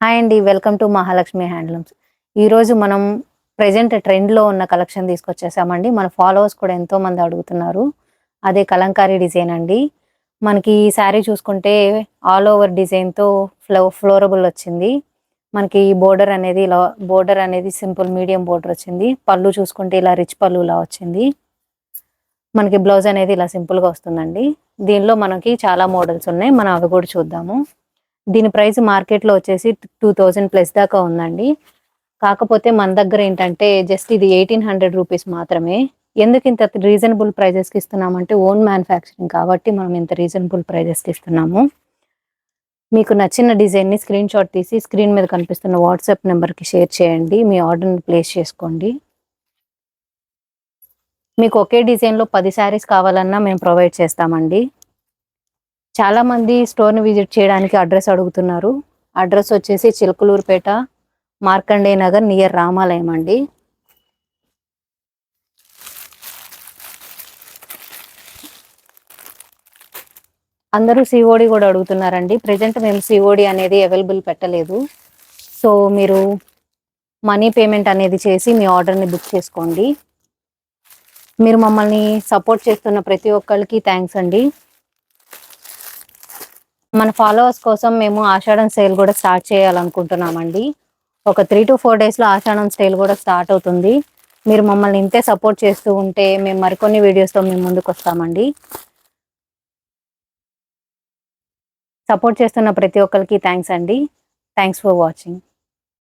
Hi అండి. Welcome to Mahalakshmi handlooms. ఈరోజు మనం ప్రెజెంట్ ట్రెండ్‌లో ఉన్న కలెక్షన్ తీసుకొచ్చేసామండి. మన ఫాలోవర్స్ కూడా ఎంతోమంది అడుగుతున్నారు. అదే కలంకారీ డిజైన్ అండి. మనకి ఈ శారీ చూసుకుంటే ఆల్ ఓవర్ డిజైన్‌తో ఫ్లోరబుల్ వచ్చింది. మనకి బోర్డర్ అనేది సింపుల్ మీడియం బోర్డర్ వచ్చింది. పళ్ళు చూసుకుంటే ఇలా రిచ్ పళ్ళులా వచ్చింది. మనకి బ్లౌజ్ అనేది ఇలా సింపుల్‌గా వస్తుందండి. దీనిలో మనకి చాలా మోడల్స్ ఉన్నాయి. మనం అవి కూడా చూద్దాము. దీని ప్రైస్ మార్కెట్‌లో వచ్చేసి 2000 ప్లస్ దాకా ఉందండి. కాకపోతే మన దగ్గర ఏంటంటే జస్ట్ ఇది 1800 రూపీస్ మాత్రమే. ఎందుకు ఇంత రీజనబుల్ ప్రైజెస్‌కి ఇస్తున్నామంటే ఓన్ మ్యానుఫ్యాక్చరింగ్ కాబట్టి మనం ఇంత రీజనబుల్ ప్రైజెస్‌కి ఇస్తున్నాము. మీకు నచ్చిన డిజైన్‌ని స్క్రీన్‌షాట్ తీసి స్క్రీన్ మీద కనిపిస్తున్న వాట్సాప్ నెంబర్‌కి షేర్ చేయండి. మీ ఆర్డర్‌ని ప్లేస్ చేసుకోండి. మీకు ఒకే డిజైన్‌లో 10 శారీస్ కావాలన్నా మేము ప్రొవైడ్ చేస్తామండి. చాలామంది స్టోర్‌ని విజిట్ చేయడానికి అడ్రస్ అడుగుతున్నారు. అడ్రస్ వచ్చేసి చిలకలూరుపేట, మార్కండేయ నగర్ నియర్ రామాలయం అండి. అందరూ సిఓడి కూడా అడుగుతున్నారండి. ప్రెజెంట్ మేము సిఓడి అనేది అవైలబుల్ పెట్టలేదు. సో మీరు మనీ పేమెంట్ అనేది చేసి మీ ఆర్డర్‌ని బుక్ చేసుకోండి. మీరు మమ్మల్ని సపోర్ట్ చేస్తున్న ప్రతి ఒక్కళ్ళకి థ్యాంక్స్ అండి. మన ఫాలోవర్స్ కోసం మేము ఆషాఢం సేల్ కూడా స్టార్ట్ చేయాలనుకుంటున్నామండి. ఒక 3-4 డేస్‌లో ఆషాఢం సేల్ కూడా స్టార్ట్ అవుతుంది. మీరు మమ్మల్ని ఇంతే సపోర్ట్ చేస్తూ ఉంటే మేము మరికొన్ని వీడియోస్‌తో మీ ముందుకొస్తామండి. సపోర్ట్ చేస్తున్న ప్రతి ఒక్కళ్ళకి థ్యాంక్స్ అండి. Thanks for watching.